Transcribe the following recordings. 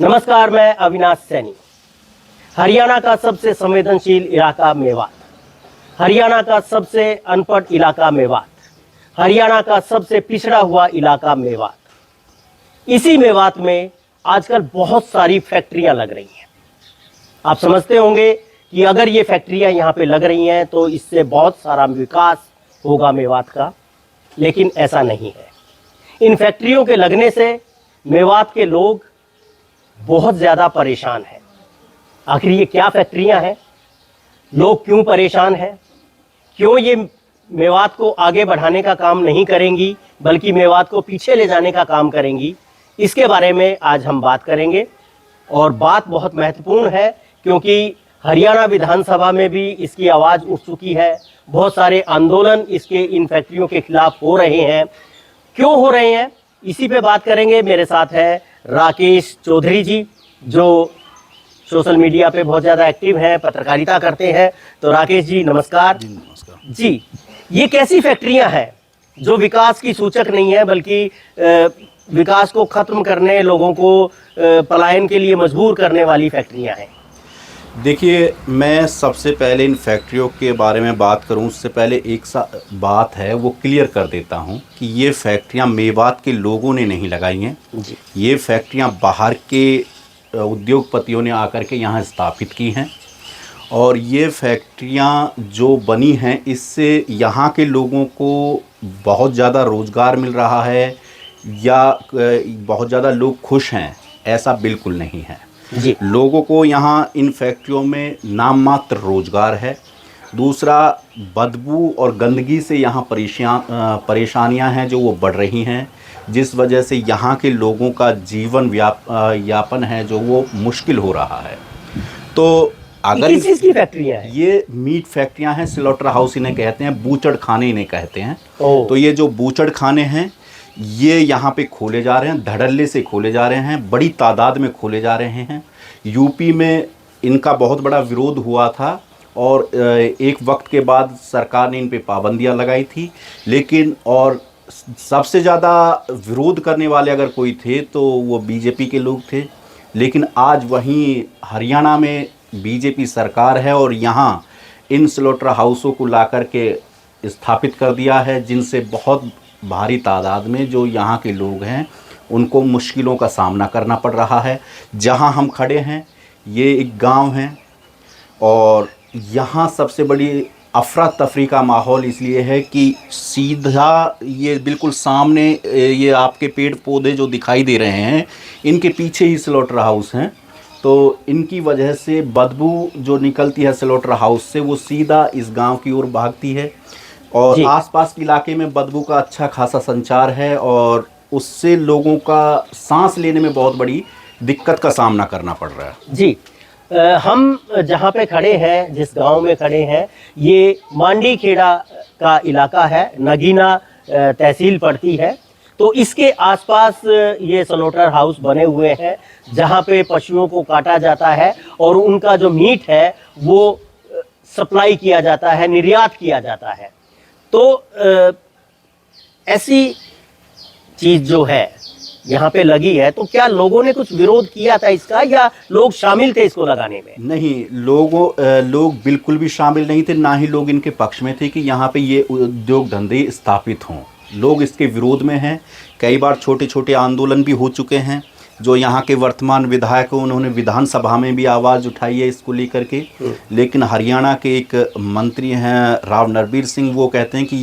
नमस्कार, मैं अविनाश सैनी। हरियाणा का सबसे संवेदनशील इलाका मेवात, हरियाणा का सबसे अनपढ़ इलाका मेवात, हरियाणा का सबसे पिछड़ा हुआ इलाका मेवात। इसी मेवात में आजकल बहुत सारी फैक्ट्रियां लग रही हैं। आप समझते होंगे कि अगर ये फैक्ट्रियां यहाँ पे लग रही हैं तो इससे बहुत सारा विकास होगा मेवात का, लेकिन ऐसा नहीं है। इन फैक्ट्रियों के लगने से मेवात के लोग बहुत ज़्यादा परेशान हैं। आखिर ये क्या फैक्ट्रियां हैं, लोग क्यों परेशान हैं, क्यों ये मेवात को आगे बढ़ाने का काम नहीं करेंगी बल्कि मेवात को पीछे ले जाने का काम करेंगी, इसके बारे में आज हम बात करेंगे। और बात बहुत महत्वपूर्ण है क्योंकि हरियाणा विधानसभा में भी इसकी आवाज़ उठ चुकी है। बहुत सारे आंदोलन इसके इन फैक्ट्रियों के खिलाफ हो रहे हैं। क्यों हो रहे हैं, इसी पे बात करेंगे। मेरे साथ है राकेश चौधरी जी, जो सोशल मीडिया पे बहुत ज़्यादा एक्टिव हैं, पत्रकारिता करते हैं। तो राकेश जी नमस्कार। जी नमस्कार जी, ये कैसी फैक्ट्रियां हैं जो विकास की सूचक नहीं है बल्कि विकास को खत्म करने, लोगों को पलायन के लिए मजबूर करने वाली फैक्ट्रियां हैं? देखिए, मैं सबसे पहले इन फैक्ट्रियों के बारे में बात करूं उससे पहले एक बात है वो क्लियर कर देता हूं कि ये फैक्ट्रियां मेवात के लोगों ने नहीं लगाई हैं जी। ये फैक्ट्रियां बाहर के उद्योगपतियों ने आकर के यहाँ स्थापित की हैं। और ये फैक्ट्रियां जो बनी हैं इससे यहाँ के लोगों को बहुत ज़्यादा रोज़गार मिल रहा है या बहुत ज़्यादा लोग खुश हैं, ऐसा बिल्कुल नहीं है। जी। लोगों को यहाँ इन फैक्ट्रियों में नाम मात्र रोज़गार है। दूसरा, बदबू और गंदगी से यहाँ परेशानियाँ हैं जो वो बढ़ रही हैं, जिस वजह से यहाँ के लोगों का जीवन यापन है जो वो मुश्किल हो रहा है। तो अगर किस चीज़ की फैक्ट्रियां हैं? ये मीट फैक्ट्रियाँ हैं, स्लॉटर हाउस इन्हें कहते हैं, बूचड़ खाने इन्हें कहते हैं। ओह। तो ये जो बूचड़ खाने हैं ये यहाँ पे खोले जा रहे हैं, धड़ल्ले से खोले जा रहे हैं, बड़ी तादाद में खोले जा रहे हैं। यूपी में इनका बहुत बड़ा विरोध हुआ था और एक वक्त के बाद सरकार ने इन पे पाबंदियाँ लगाई थी। लेकिन और सबसे ज़्यादा विरोध करने वाले अगर कोई थे तो वो बीजेपी के लोग थे। लेकिन आज वहीं हरियाणा में बीजेपी सरकार है और यहाँ इन स्लॉटर हाउसों को ला कर के स्थापित कर दिया है, जिनसे बहुत भारी तादाद में जो यहाँ के लोग हैं उनको मुश्किलों का सामना करना पड़ रहा है। जहाँ हम खड़े हैं ये एक गांव है और यहाँ सबसे बड़ी अफरा तफरी का माहौल इसलिए है कि सीधा ये बिल्कुल सामने ये आपके पेड़ पौधे जो दिखाई दे रहे हैं इनके पीछे ही स्लॉटर हाउस हैं। तो इनकी वजह से बदबू जो निकलती है स्लॉटर हाउस से वो सीधा इस गांव की ओर भागती है और आसपास के इलाके में बदबू का अच्छा खासा संचार है और उससे लोगों का सांस लेने में बहुत बड़ी दिक्कत का सामना करना पड़ रहा है। जी। हम जहाँ पे खड़े हैं, जिस गांव में खड़े हैं, ये मांडी खेड़ा का इलाका है, नगीना तहसील पड़ती है। तो इसके आसपास ये स्लॉटर हाउस बने हुए हैं जहाँ पे पशुओं को काटा जाता है और उनका जो मीट है वो सप्लाई किया जाता है, निर्यात किया जाता है। तो ऐसी चीज़ जो है यहाँ पे लगी है, तो क्या लोगों ने कुछ विरोध किया था इसका या लोग शामिल थे इसको लगाने में? नहीं, लोग बिल्कुल भी शामिल नहीं थे, ना ही लोग इनके पक्ष में थे कि यहाँ पे ये उद्योग धंधे स्थापित हों। लोग इसके विरोध में हैं। कई बार छोटे छोटे आंदोलन भी हो चुके हैं। जो यहाँ के वर्तमान विधायक हैं उन्होंने विधानसभा में भी आवाज़ उठाई है इसको लेकर के। लेकिन हरियाणा के एक मंत्री हैं राव नरबीर सिंह, वो कहते हैं कि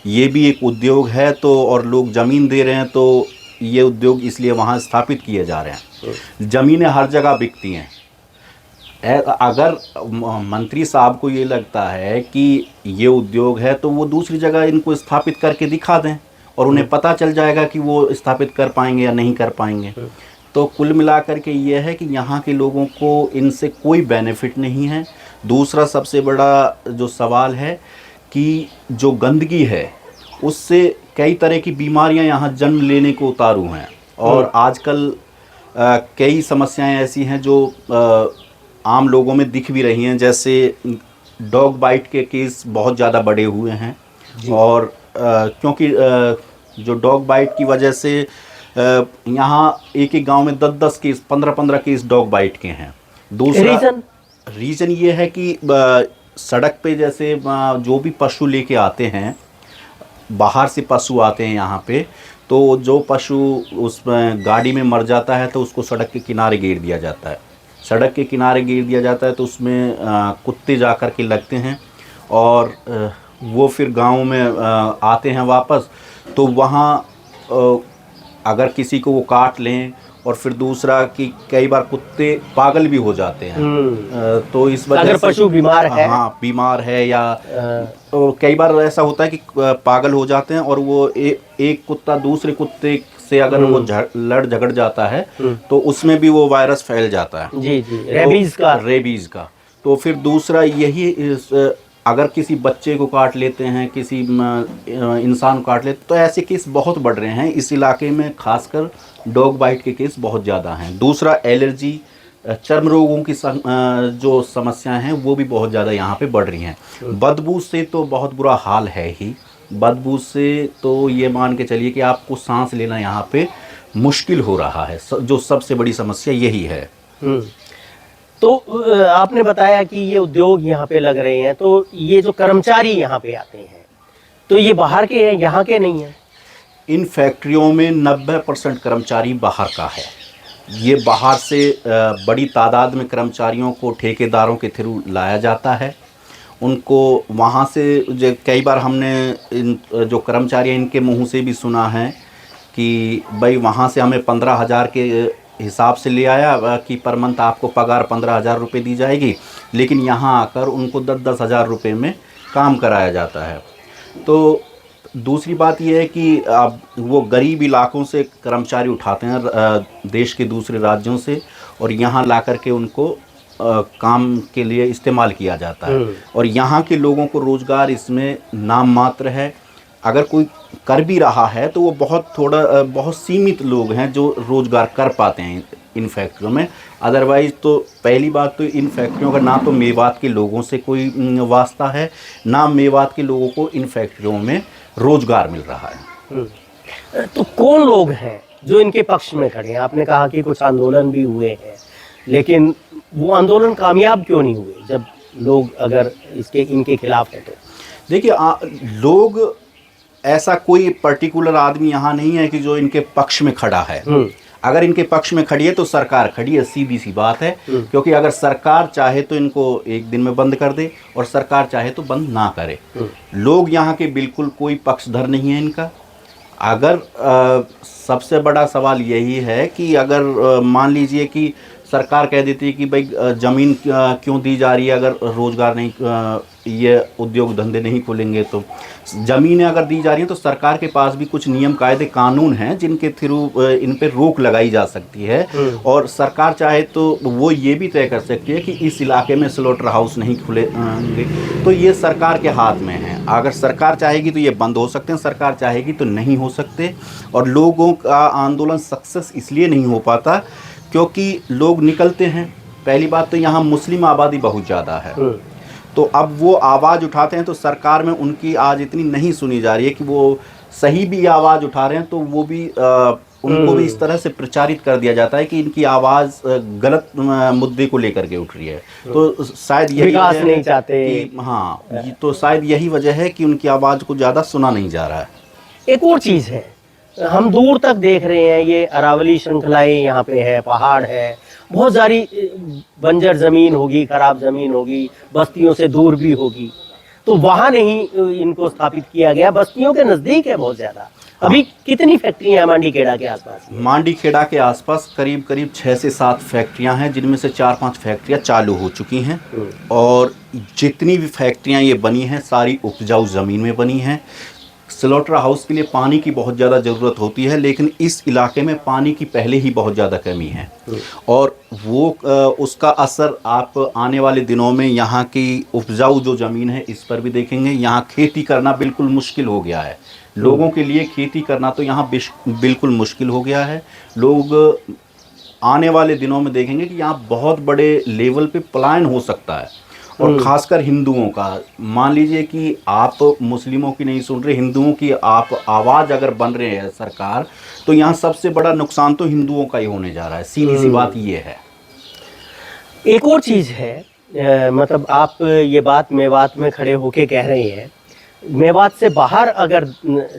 ये भी एक उद्योग है तो और लोग ज़मीन दे रहे हैं तो ये उद्योग इसलिए वहाँ स्थापित किए जा रहे हैं। ज़मीनें हर जगह बिकती हैं। अगर मंत्री साहब को ये लगता है कि ये उद्योग है तो वो दूसरी जगह इनको स्थापित करके दिखा दें और उन्हें पता चल जाएगा कि वो स्थापित कर पाएंगे या नहीं कर पाएंगे। तो कुल मिलाकर के ये है कि यहाँ के लोगों को इनसे कोई बेनिफिट नहीं है। दूसरा सबसे बड़ा जो सवाल है कि जो गंदगी है उससे कई तरह की बीमारियाँ यहाँ जन्म लेने को उतारू हैं और आजकल कई समस्याएं ऐसी हैं जो आम लोगों में दिख भी रही हैं। जैसे डॉग बाइट के केस बहुत ज़्यादा बढ़े हुए हैं और क्योंकि जो डॉग बाइट की वजह से यहाँ एक एक गांव में 10-10 केस, 15-15 केस डॉग बाइट के हैं। दूसरा रीज़न ये है कि सड़क पे जैसे जो भी पशु लेके आते हैं, बाहर से पशु आते हैं यहाँ पे, तो जो पशु उसमें गाड़ी में मर जाता है तो उसको सड़क के किनारे गिर दिया जाता है। सड़क के किनारे गिर दिया जाता है तो उसमें कुत्ते जा कर के लगते हैं और वो फिर गांव में आते हैं वापस, तो वहाँ अगर किसी को वो काट लें, और फिर दूसरा कि कई बार कुत्ते पागल भी हो जाते हैं। तो इस वजह अगर से पशु बीमार है, हाँ बीमार है या तो कई बार ऐसा होता है कि पागल हो जाते हैं और वो एक कुत्ता दूसरे कुत्ते से अगर वो लड़ झगड़ जाता है तो उसमें भी वो वायरस फैल जाता है। जी जी, रेबीज का। तो फिर दूसरा यही अगर किसी बच्चे को काट लेते हैं, किसी इंसान को काट लेते, तो ऐसे केस बहुत बढ़ रहे हैं इस इलाके में, खासकर डॉग बाइट के केस बहुत ज़्यादा हैं। दूसरा एलर्जी, चर्म रोगों की जो समस्याएं हैं वो भी बहुत ज़्यादा यहाँ पे बढ़ रही हैं। बदबू से तो बहुत बुरा हाल है ही, बदबू से तो ये मान के चलिए कि आपको सांस लेना यहाँ पे मुश्किल हो रहा है, जो सबसे बड़ी समस्या यही है। तो आपने बताया कि ये उद्योग यहाँ पे लग रहे हैं, तो ये जो कर्मचारी यहाँ पे आते हैं तो ये बाहर के हैं, यहाँ के नहीं हैं? इन फैक्ट्रियों में 90% कर्मचारी बाहर का है। ये बाहर से बड़ी तादाद में कर्मचारियों को ठेकेदारों के थ्रू लाया जाता है। उनको वहाँ से कई बार हमने इन जो कर्मचारी हैं इनके मुंह से भी सुना है कि भाई वहाँ से हमें 15,000 के हिसाब से ले आया कि पर मंथ आपको पगार 15,000 रुपये दी जाएगी, लेकिन यहाँ आकर उनको 10-10 हज़ार रुपये में काम कराया जाता है। तो दूसरी बात यह है कि अब वो गरीब इलाकों से कर्मचारी उठाते हैं देश के दूसरे राज्यों से, और यहाँ ला कर के उनको काम के लिए इस्तेमाल किया जाता है। और यहाँ के लोगों को रोज़गार इसमें नाम मात्र है। अगर कोई कर भी रहा है तो वो बहुत सीमित लोग हैं जो रोज़गार कर पाते हैं इन फैक्ट्रियों में। अदरवाइज़ तो पहली बात तो इन फैक्ट्रियों का ना तो मेवात के लोगों से कोई वास्ता है, ना मेवात के लोगों को इन फैक्ट्रियों में रोज़गार मिल रहा है। तो कौन लोग हैं जो इनके पक्ष में खड़े हैं? आपने कहा कि कुछ आंदोलन भी हुए हैं, लेकिन वो आंदोलन कामयाब क्यों नहीं हुए जब लोग अगर इनके खिलाफ हैं? तो देखिए लोग, ऐसा कोई पर्टिकुलर आदमी यहाँ नहीं है कि जो इनके पक्ष में खड़ा है। अगर इनके पक्ष में खड़ी है तो सरकार खड़ी है, सीधी सी बात है। क्योंकि अगर सरकार चाहे तो इनको एक दिन में बंद कर दे और सरकार चाहे तो बंद ना करे। लोग यहाँ के बिल्कुल कोई पक्षधर नहीं है इनका। अगर सबसे बड़ा सवाल यही है कि अगर मान लीजिए कि सरकार कह देती है कि भाई ज़मीन क्यों दी जा रही है, अगर रोज़गार नहीं, ये उद्योग धंधे नहीं खुलेंगे तो ज़मीनें अगर दी जा रही हैं तो सरकार के पास भी कुछ नियम कायदे कानून हैं जिनके थ्रू इन पे रोक लगाई जा सकती है। और सरकार चाहे तो वो ये भी तय कर सकती है कि इस इलाके में स्लॉटर हाउस नहीं खुलेंगे, तो ये सरकार के हाथ में है। अगर सरकार चाहेगी तो ये बंद हो सकते हैं, सरकार चाहेगी तो नहीं हो सकते। और लोगों का आंदोलन सक्सेस इसलिए नहीं हो पाता क्योंकि लोग निकलते हैं। पहली बात तो यहाँ मुस्लिम आबादी बहुत ज़्यादा है, तो अब वो आवाज़ उठाते हैं तो सरकार में उनकी आज इतनी नहीं सुनी जा रही है कि वो सही भी आवाज़ उठा रहे हैं तो वो भी उनको भी इस तरह से प्रचारित कर दिया जाता है कि इनकी आवाज़ गलत मुद्दे को लेकर के उठ रही है। तो शायद यही विकास नहीं चाहते कि हाँ, तो शायद यही वजह है कि उनकी आवाज़ को ज़्यादा सुना नहीं जा रहा है। एक और चीज़ है, हम दूर तक देख रहे हैं, ये अरावली श्रृंखलाएं यहाँ पे है, पहाड़ है, बहुत सारी बंजर ज़मीन होगी, ख़राब ज़मीन होगी, बस्तियों से दूर भी होगी, तो वहाँ नहीं इनको स्थापित किया गया। बस्तियों के नज़दीक है बहुत ज़्यादा। अभी कितनी फैक्ट्रियाँ हैं मांडी खेड़ा के आसपास? मांडी खेड़ा के आसपास करीब 6 से 7 फैक्ट्रियाँ हैं, जिनमें से 4-5 फैक्ट्रियाँ चालू हो चुकी हैं। और जितनी भी फैक्ट्रियाँ ये बनी हैं सारी उपजाऊ ज़मीन में बनी हैं। स्लॉटर हाउस के लिए पानी की बहुत ज़्यादा ज़रूरत होती है, लेकिन इस इलाके में पानी की पहले ही बहुत ज़्यादा कमी है। और वो उसका असर आप आने वाले दिनों में यहाँ की उपजाऊ जो ज़मीन है इस पर भी देखेंगे। यहाँ खेती करना बिल्कुल मुश्किल हो गया है। लोगों के लिए खेती करना तो यहाँ बिल्कुल मुश्किल हो गया है। लोग आने वाले दिनों में देखेंगे कि यहाँ बहुत बड़े लेवल पे पलायन हो सकता है। और खासकर हिंदुओं का। मान लीजिए कि आप मुस्लिमों की नहीं सुन रहे, हिंदुओं की आप आवाज़ अगर बन रहे हैं सरकार, तो यहाँ सबसे बड़ा नुकसान तो हिंदुओं का ही होने जा रहा है। सीधी सी बात ये है। एक और चीज़ है, मतलब आप ये बात मेवात में खड़े होके कह रहे हैं, मेवात से बाहर अगर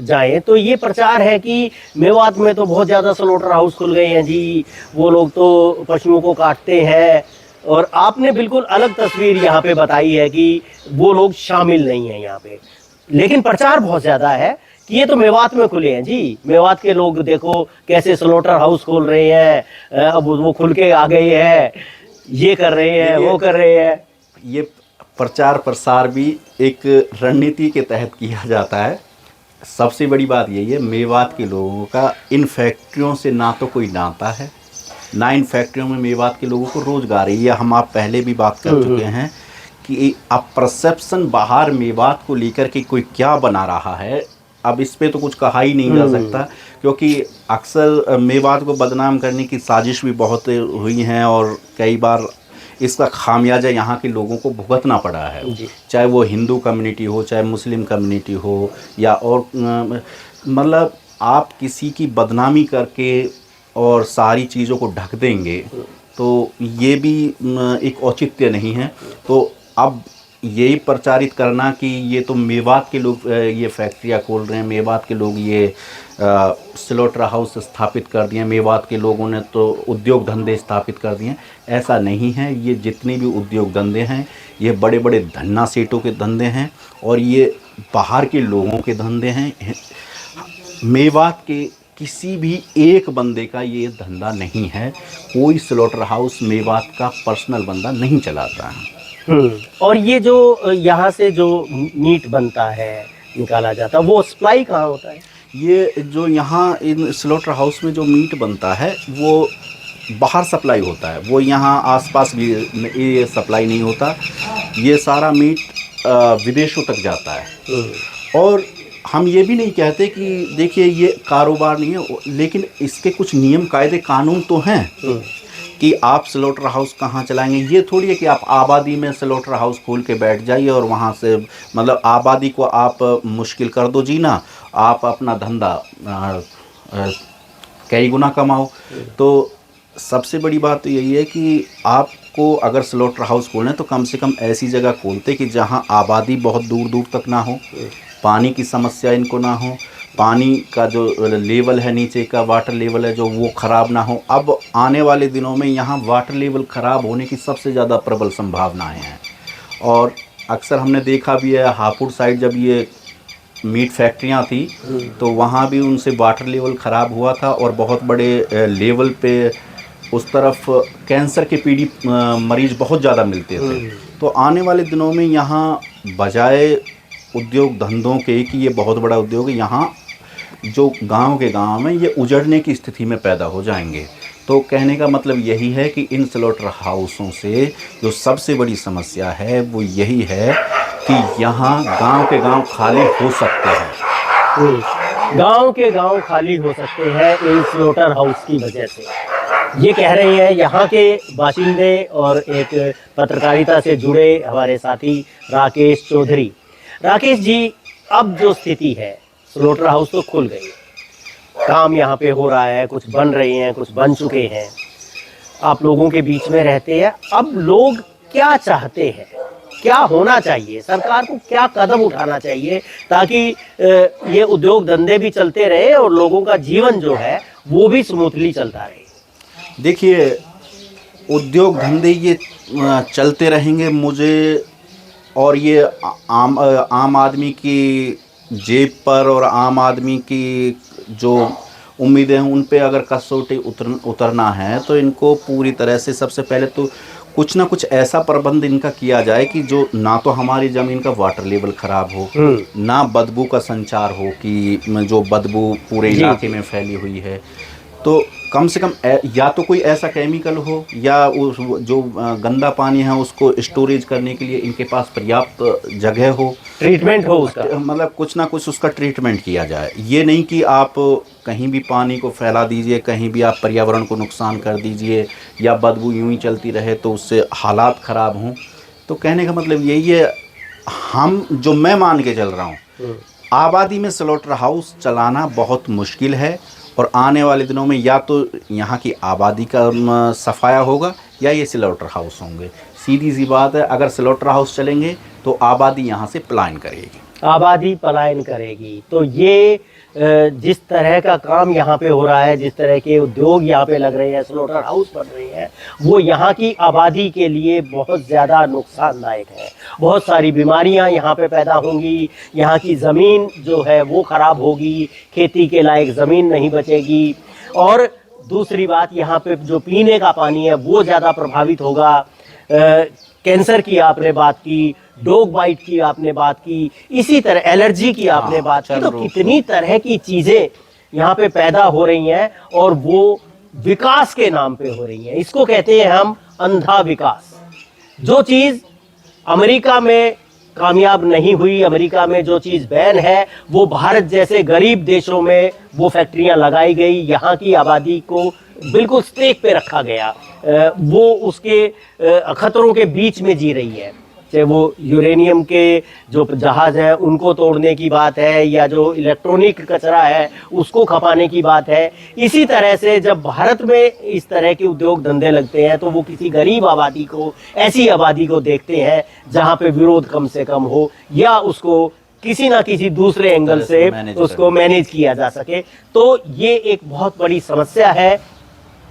जाएं तो ये प्रचार है कि मेवात में तो बहुत ज़्यादा स्लॉटर हाउस खुल गए हैं जी, वो लोग तो पशुओं को काटते हैं। और आपने बिल्कुल अलग तस्वीर यहाँ पे बताई है कि वो लोग शामिल नहीं हैं यहाँ पे, लेकिन प्रचार बहुत ज़्यादा है कि ये तो मेवात में खुले हैं जी, मेवात के लोग देखो कैसे स्लॉटर हाउस खोल रहे हैं, अब वो खुल के आ गए हैं, ये कर रहे हैं, वो कर रहे हैं। ये प्रचार प्रसार भी एक रणनीति के तहत किया जाता है। सबसे बड़ी बात यही है, मेवात के लोगों का इन फैक्ट्रियों से ना तो कोई नाता है, ना इन फैक्ट्रियों में मेवात के लोगों को रोजगार है। ये हम आप पहले भी बात कर चुके हैं कि अब परसेप्शन बाहर मेवात को लेकर के कोई क्या बना रहा है, अब इस पे तो कुछ कहा ही नहीं जा सकता, क्योंकि अक्सर मेवात को बदनाम करने की साजिश भी बहुत हुई हैं और कई बार इसका खामियाजा यहाँ के लोगों को भुगतना पड़ा है। चाहे वो हिंदू कम्युनिटी हो, चाहे मुस्लिम कम्युनिटी हो, या और मतलब आप किसी की बदनामी करके और सारी चीज़ों को ढक देंगे तो ये भी एक औचित्य नहीं है। तो अब यही प्रचारित करना कि ये तो मेवात के लोग ये फैक्ट्रियाँ खोल रहे हैं, मेवात के लोग ये स्लॉटर हाउस स्थापित कर दिए, मेवात के लोगों ने तो उद्योग धंधे स्थापित कर दिए, ऐसा नहीं है। ये जितने भी उद्योग धंधे हैं ये बड़े बड़े धन्ना सेठों के धंधे हैं और ये बाहर के लोगों के धंधे हैं। मेवात के किसी भी एक बंदे का ये धंधा नहीं है। कोई स्लॉटर हाउस मेवात का पर्सनल बंदा नहीं चलाता है। और ये जो यहाँ से जो मीट बनता है, निकाला जाता है, वो सप्लाई कहाँ होता है? ये जो यहाँ इन स्लॉटर हाउस में जो मीट बनता है वो बाहर सप्लाई होता है, वो यहाँ आसपास भी ये सप्लाई नहीं होता। ये सारा मीट विदेशों तक जाता है। और हम ये भी नहीं कहते कि देखिए ये कारोबार नहीं है, लेकिन इसके कुछ नियम कायदे कानून तो हैं कि आप स्लॉटर हाउस कहाँ चलाएंगे। ये थोड़ी है कि आप आबादी में स्लॉटर हाउस खोल के बैठ जाइए और वहाँ से मतलब आबादी को आप मुश्किल कर दो जीना, आप अपना धंधा कई गुना कमाओ। तो सबसे बड़ी बात तो यही है कि आपको अगर स्लॉटर हाउस खोलना है तो कम से कम ऐसी जगह खोलते कि जहाँ आबादी बहुत दूर दूर तक ना हो, पानी की समस्या इनको ना हो, पानी का जो लेवल है नीचे का वाटर लेवल है जो वो ख़राब ना हो। अब आने वाले दिनों में यहाँ वाटर लेवल ख़राब होने की सबसे ज़्यादा प्रबल संभावनाएं हैं। और अक्सर हमने देखा भी है, हापुड़ साइड जब ये मीट फैक्ट्रियाँ थी तो वहाँ भी उनसे वाटर लेवल ख़राब हुआ था और बहुत बड़े लेवल पे उस तरफ कैंसर के पीड़ित मरीज़ बहुत ज़्यादा मिलते थे। तो आने वाले दिनों में यहाँ बजाय उद्योग धंधों के कि ये बहुत बड़ा उद्योग है, यहाँ जो गांव के गांव में ये उजड़ने की स्थिति में पैदा हो जाएंगे। तो कहने का मतलब यही है कि इन स्लॉटर हाउसों से जो सबसे बड़ी समस्या है वो यही है कि यहाँ गांव के गांव खाली हो सकते हैं। गांव के गांव खाली हो सकते हैं इन स्लॉटर हाउस की वजह से, ये कह रहे हैं यहाँ के बाशिंदे और एक पत्रकारिता से जुड़े हमारे साथी राकेश चौधरी। राकेश जी, अब जो स्थिति है, स्लॉटर हाउस तो खुल गई, काम यहाँ पे हो रहा है, कुछ बन रहे हैं, कुछ बन चुके हैं, आप लोगों के बीच में रहते हैं, अब लोग क्या चाहते हैं, क्या होना चाहिए, सरकार को क्या कदम उठाना चाहिए ताकि ये उद्योग धंधे भी चलते रहे और लोगों का जीवन जो है वो भी स्मूथली चलता रहे? देखिए, उद्योग धंधे ये चलते रहेंगे, मुझे और ये आम आदमी की जेब पर और आम आदमी की जो उम्मीदें हैं उन पे अगर कसौटी उतरना है तो इनको पूरी तरह से सबसे पहले तो कुछ ना कुछ ऐसा प्रबंध इनका किया जाए कि जो ना तो हमारी ज़मीन का वाटर लेवल ख़राब हो, ना बदबू का संचार हो कि जो बदबू पूरे इलाके में फैली हुई है। तो कम से कम या तो कोई ऐसा केमिकल हो या उस जो गंदा पानी है उसको स्टोरेज करने के लिए इनके पास पर्याप्त जगह हो, ट्रीटमेंट हो उसका, मतलब कुछ ना कुछ उसका ट्रीटमेंट किया जाए। ये नहीं कि आप कहीं भी पानी को फैला दीजिए, कहीं भी आप पर्यावरण को नुकसान कर दीजिए या बदबू यूं ही चलती रहे तो उससे हालात ख़राब हों। तो कहने का मतलब यही है, हम जो मैं मान के चल रहा हूँ, आबादी में स्लॉटर हाउस चलाना बहुत मुश्किल है, और आने वाले दिनों में या तो यहाँ की आबादी का सफाया होगा या ये स्लॉटर हाउस होंगे। सीधी सी बात है, अगर स्लॉटर हाउस चलेंगे तो आबादी यहाँ से पलायन करेगी, आबादी पलायन करेगी। तो ये जिस तरह का काम यहाँ पे हो रहा है, जिस तरह के उद्योग यहाँ पे लग रहे हैं, स्लॉटर हाउस बन रहे हैं, वो यहाँ की आबादी के लिए बहुत ज़्यादा नुकसानदायक है। बहुत सारी बीमारियाँ यहाँ पे पैदा होंगी, यहाँ की ज़मीन जो है वो ख़राब होगी, खेती के लायक ज़मीन नहीं बचेगी, और दूसरी बात यहाँ पे जो पीने का पानी है वो ज़्यादा प्रभावित होगा। कैंसर की आपने बात की, डॉग बाइट की आपने बात की, इसी तरह एलर्जी की आपने बात की। तो कितनी तरह की चीज़ें यहाँ पे पैदा हो रही हैं, और वो विकास के नाम पे हो रही हैं। इसको कहते हैं हम अंधा विकास। जो चीज़ अमेरिका में कामयाब नहीं हुई, अमेरिका में जो चीज़ बैन है, वो भारत जैसे गरीब देशों में वो फैक्ट्रियां लगाई गई, यहाँ की आबादी को बिल्कुल स्टेक पे रखा गया, वो उसके खतरों के बीच में जी रही है। चाहे वो यूरेनियम के जो जहाज़ हैं उनको तोड़ने की बात है, या जो इलेक्ट्रॉनिक कचरा है उसको खपाने की बात है। इसी तरह से जब भारत में इस तरह के उद्योग धंधे लगते हैं, तो वो किसी गरीब आबादी को, ऐसी आबादी को देखते हैं जहाँ पे विरोध कम से कम हो, या उसको किसी ना किसी दूसरे एंगल से उसको मैनेज किया जा सके। तो ये एक बहुत बड़ी समस्या है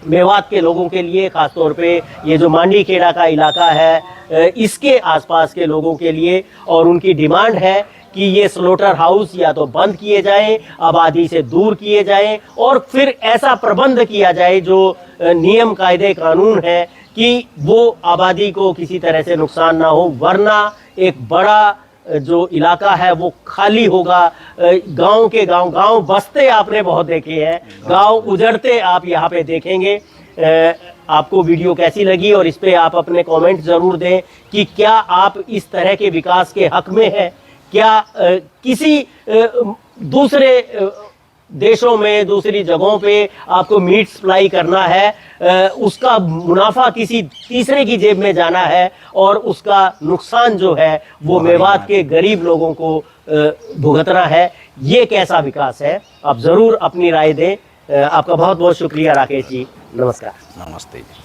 मेवात के लोगों के लिए, ख़ासतौर पे ये जो मांडी खेड़ा का इलाका है, इसके आसपास के लोगों के लिए। और उनकी डिमांड है कि ये स्लॉटर हाउस या तो बंद किए जाएं, आबादी से दूर किए जाएं, और फिर ऐसा प्रबंध किया जाए जो नियम कायदे कानून है कि वो आबादी को किसी तरह से नुकसान ना हो, वरना एक बड़ा जो इलाका है वो खाली होगा। गांव के गांव बसते आपने बहुत देखे हैं, गांव उजड़ते आप यहाँ पे देखेंगे। आपको वीडियो कैसी लगी, और इस पे आप अपने कमेंट ज़रूर दें कि क्या आप इस तरह के विकास के हक में हैं, क्या किसी दूसरे देशों में, दूसरी जगहों पे आपको मीट सप्लाई करना है, उसका मुनाफा किसी तीसरे की जेब में जाना है, और उसका नुकसान जो है वो मेवात के गरीब लोगों को भुगतना है। ये कैसा विकास है? आप ज़रूर अपनी राय दें। आपका बहुत बहुत शुक्रिया राकेश जी। नमस्कार। नमस्ते जी।